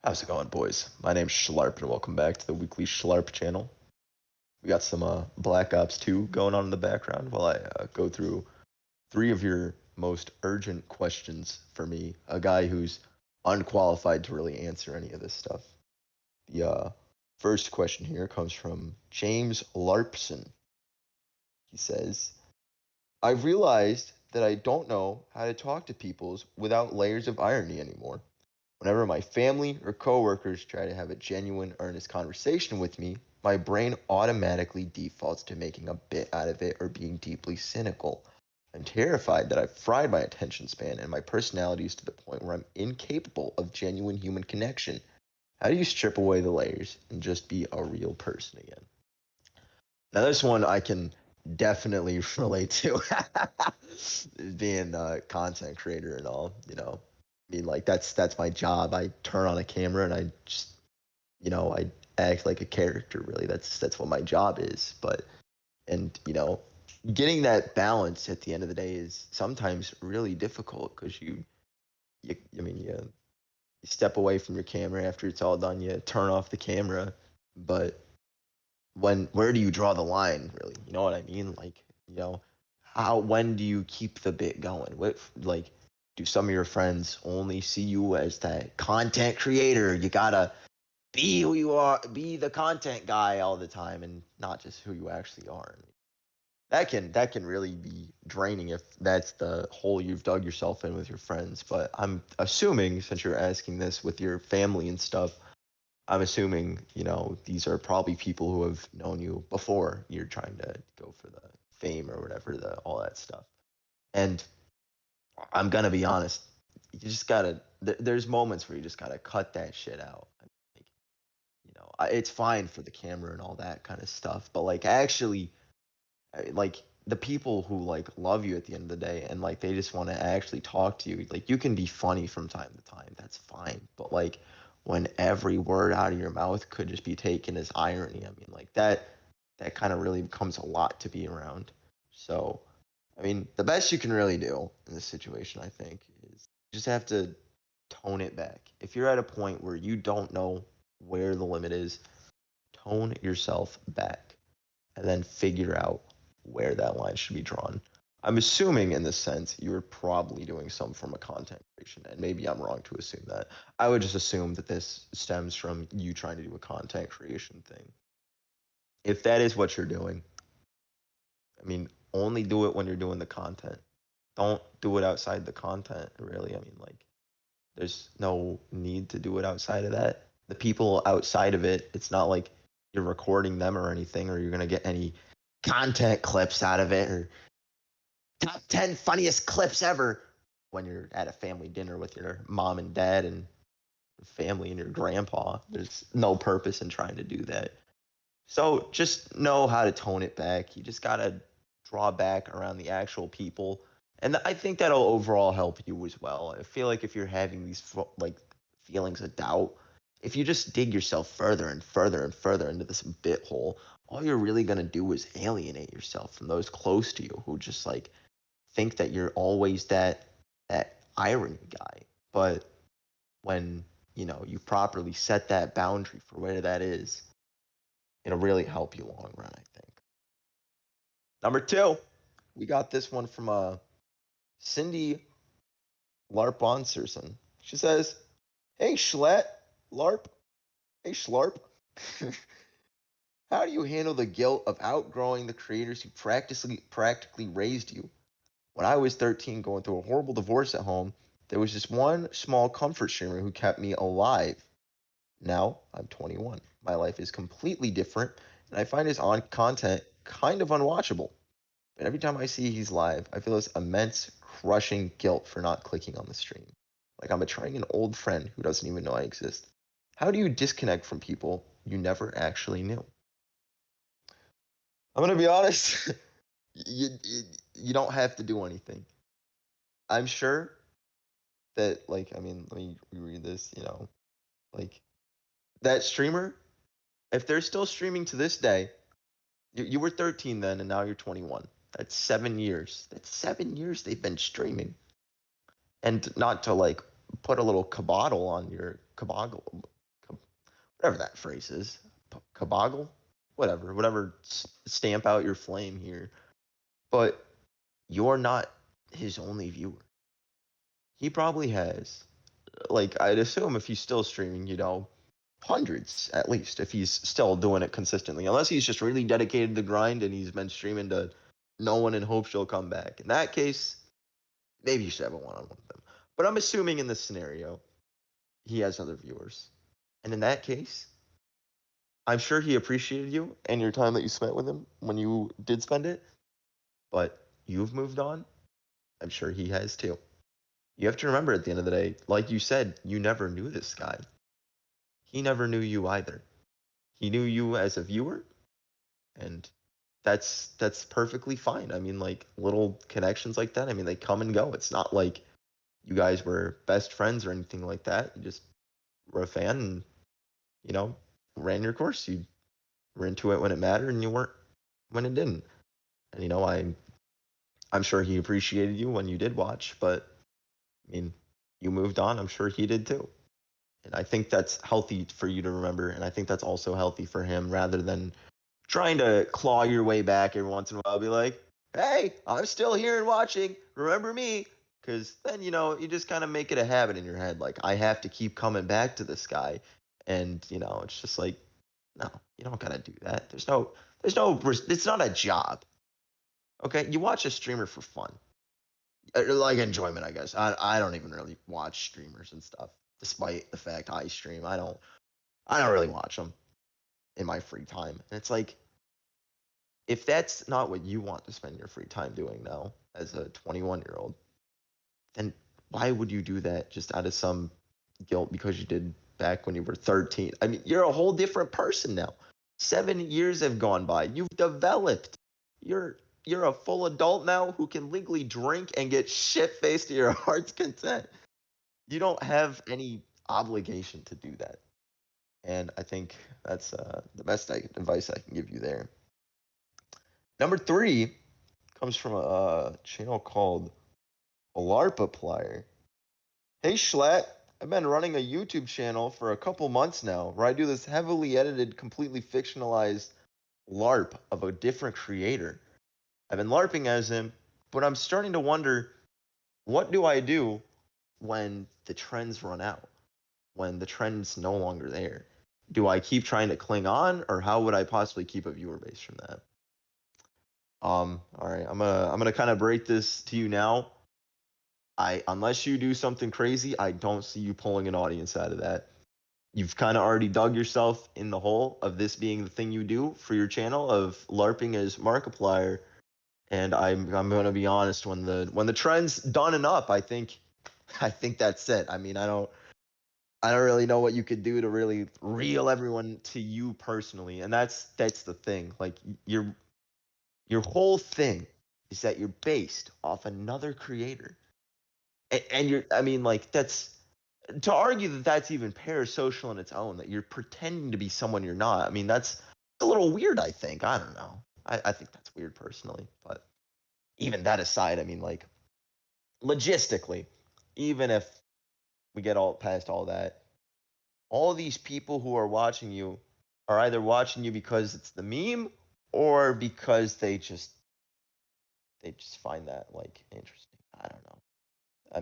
How's it going, boys? My name's Schlarp, and welcome back to the weekly Schlarp channel. We got some Black Ops 2 going on in the background while I go through three of your most urgent questions for me, a guy who's unqualified to really answer any of this stuff. The first question here comes from James Larpson. He says, I've realized that I don't know how to talk to people without layers of irony anymore. Whenever my family or coworkers try to have a genuine, earnest conversation with me, my brain automatically defaults to making a bit out of it or being deeply cynical. I'm terrified that I've fried my attention span and my personality is to the point where I'm incapable of genuine human connection. How do you strip away the layers and just be a real person again? Now, this one I can definitely relate to, being a content creator and all. I mean, like that's my job. I turn on a camera and I just, I act like a character. Really, that's what my job is. But and getting that balance at the end of the day is sometimes really difficult because you step away from your camera after it's all done. You turn off the camera, but where do you draw the line? Really, you know what I mean? Like, when do you keep the bit going? What like do some of your friends only see you as that content creator? You gotta be who you are, be the content guy all the time, and not just who you actually are. That can really be draining if that's the hole you've dug yourself in with your friends. But I'm assuming, since you're asking this with your family and stuff, I'm assuming, these are probably people who have known you before you're trying to go for the fame or whatever, all that stuff. And I'm gonna be honest, you just gotta. There's moments where you just gotta cut that shit out. Like, it's fine for the camera and all that kind of stuff, but like actually, like the people who like love you at the end of the day and like they just want to actually talk to you, like you can be funny from time to time, that's fine, but like when every word out of your mouth could just be taken as irony, I mean, like that kind of really becomes a lot to be around. So I mean, the best you can really do in this situation, I think, is you just have to tone it back. If you're at a point where you don't know where the limit is, tone yourself back and then figure out where that line should be drawn. I'm assuming in this sense you're probably doing some form of content creation, and maybe I'm wrong to assume that. I would just assume that this stems from you trying to do a content creation thing. If that is what you're doing, I mean, only do it when you're doing the content. Don't do it outside the content, really. I mean, like, there's no need to do it outside of that. The people outside of it, it's not like you're recording them or anything, or you're gonna get any content clips out of it, or top 10 funniest clips ever when you're at a family dinner with your mom and dad and family and your grandpa. There's no purpose in trying to do that. So just know how to tone it back. You just gotta draw back around the actual people, and I think that'll overall help you as well. I feel like if you're having these like feelings of doubt, if you just dig yourself further and further and further into this bit hole, all you're really gonna do is alienate yourself from those close to you who just like think that you're always that irony guy. But when you properly set that boundary for where that is, it'll really help you long run, I think. Number two, we got this one from Cindy Larponserson. She says, "Hey Schlatt, Larp, hey Schlarp, how do you handle the guilt of outgrowing the creators who practically raised you? When I was 13, going through a horrible divorce at home, there was just one small comfort streamer who kept me alive. Now I'm 21. My life is completely different, and I find his on content kind of unwatchable. But every time I see he's live, I feel this immense, crushing guilt for not clicking on the stream. Like I'm betraying an old friend who doesn't even know I exist. How do you disconnect from people you never actually knew?" I'm gonna be honest. You don't have to do anything. I'm sure that, like, I mean, let me reread this. Like that streamer, if they're still streaming to this day, you were 13 then, and now you're 21. That's 7 years. That's 7 years they've been streaming. And not to like put a little cabottle on your caboggle, whatever that phrase is, caboggle, whatever, stamp out your flame here. But you're not his only viewer. He probably has, like, I'd assume if he's still streaming, hundreds at least, if he's still doing it consistently, unless he's just really dedicated to the grind and he's been streaming to no one and hope she'll come back. In that case, maybe you should have a one-on-one with them. But I'm assuming in this scenario, he has other viewers. And in that case, I'm sure he appreciated you and your time that you spent with him when you did spend it, but you've moved on. I'm sure he has too. You have to remember at the end of the day, like you said, you never knew this guy. He never knew you either. He knew you as a viewer, and that's perfectly fine. I mean, like, little connections like that, I mean, they come and go. It's not like you guys were best friends or anything like that. You just were a fan and, ran your course. You were into it when it mattered and you weren't when it didn't. And I'm sure he appreciated you when you did watch, but I mean, you moved on. I'm sure he did too. And I think that's healthy for you to remember. And I think that's also healthy for him rather than trying to claw your way back every once in a while. Be like, hey, I'm still here and watching. Remember me? Because then, you just kind of make it a habit in your head. Like, I have to keep coming back to this guy. And, it's just like, no, you don't got to do that. It's not a job. Okay. You watch a streamer for fun, like enjoyment, I guess. I don't even really watch streamers and stuff, despite the fact I stream. I don't really watch them in my free time. And it's like, if that's not what you want to spend your free time doing now as a 21-year-old, then why would you do that just out of some guilt because you did back when you were 13? I mean, you're a whole different person now. 7 years have gone by. You've developed. You're a full adult now who can legally drink and get shit faced to your heart's content. You don't have any obligation to do that. And I think that's the best advice I can give you there. Number 3 comes from a channel called LARPaplier. Hey Schlatt, I've been running a YouTube channel for a couple months now where I do this heavily edited, completely fictionalized LARP of a different creator. I've been LARPing as him, but I'm starting to wonder, what do I do when the trends run out? When the trend's no longer there? Do I keep trying to cling on, or how would I possibly keep a viewer base from that? All right, I'm gonna kind of break this to you now. Unless you do something crazy, I don't see you pulling an audience out of that. You've kind of already dug yourself in the hole of this being the thing you do for your channel of LARPing as Markiplier. And I'm gonna be honest, when the trend's done and up, I think that's it. I mean, I don't really know what you could do to really reel everyone to you personally, and that's the thing. Like, your whole thing is that you're based off another creator, and I mean, like, that's to argue that that's even parasocial in its own. That you're pretending to be someone you're not. I mean, that's a little weird. I think. I don't know. I think that's weird personally, but even that aside, I mean, like, logistically, even if we get all past all that, all these people who are watching you are either watching you because it's the meme or because they just find that, like, interesting. I don't know. I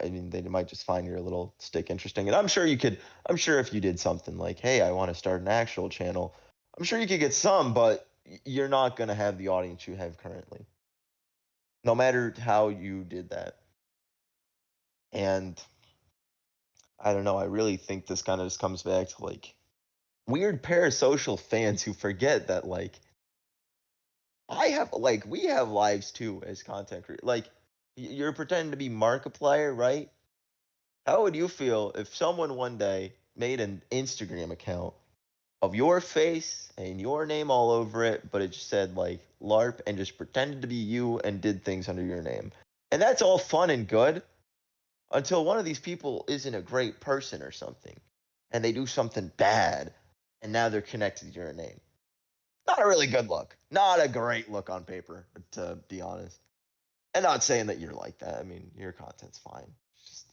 mean, they might just find your little stick interesting. And I'm sure if you did something like, hey, I want to start an actual channel, I'm sure you could get some, but you're not going to have the audience you have currently, no matter how you did that. And I don't know. I really think this kind of just comes back to, like, weird parasocial fans who forget that, like, we have lives too as content creators. Like, you're pretending to be Markiplier, right? How would you feel if someone one day made an Instagram account of your face and your name all over it, but it just said, like, LARP, and just pretended to be you and did things under your name? And that's all fun and good until one of these people isn't a great person or something, and they do something bad, and now they're connected to your name. Not a really good look. Not a great look on paper, to be honest. And not saying that you're like that. I mean, your content's fine. It's just,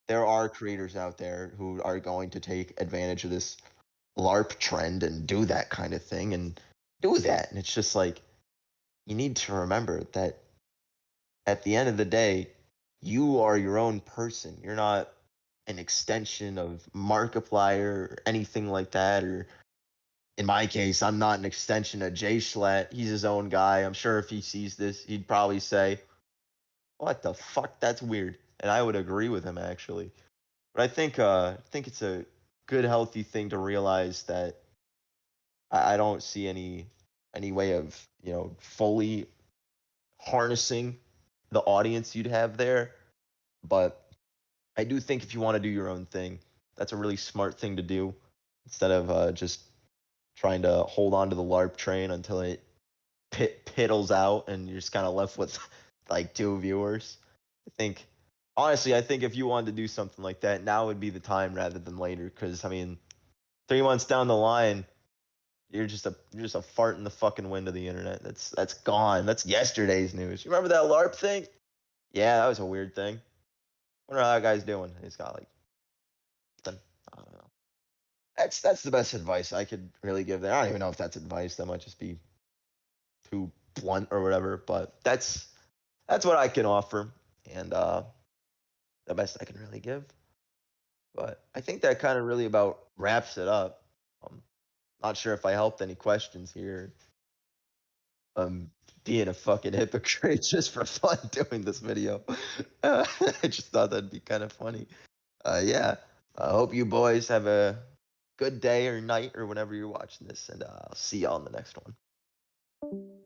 there are creators out there who are going to take advantage of this LARP trend and do that kind of thing and do that. And it's just like, you need to remember that at the end of the day, you are your own person. You're not an extension of Markiplier or anything like that. Or in my case, I'm not an extension of Jay Schlatt. He's his own guy. I'm sure if he sees this, he'd probably say, "What the fuck? That's weird." And I would agree with him actually. But I think it's a good, healthy thing to realize that I don't see any way of fully harnessing the audience you'd have there. But I do think if you want to do your own thing, that's a really smart thing to do instead of just trying to hold on to the LARP train until it piddles out and you're just kind of left with like two viewers. I think honestly, I think if you wanted to do something like that, now would be the time rather than later. Because I mean, 3 months down the line, you're just a fart in the fucking wind of the internet. That's gone. That's yesterday's news. You remember that LARP thing? Yeah, that was a weird thing. Wonder how that guy's doing. He's got like something. I don't know. That's the best advice I could really give there. I don't even know if that's advice. That might just be too blunt or whatever. But that's what I can offer, and the best I can really give. But I think that kind of really about wraps it up. Not sure if I helped any questions here. Being a fucking hypocrite just for fun doing this video. I just thought that'd be kind of funny. Yeah. I hope you boys have a good day or night or whenever you're watching this, and I'll see y'all in the next one.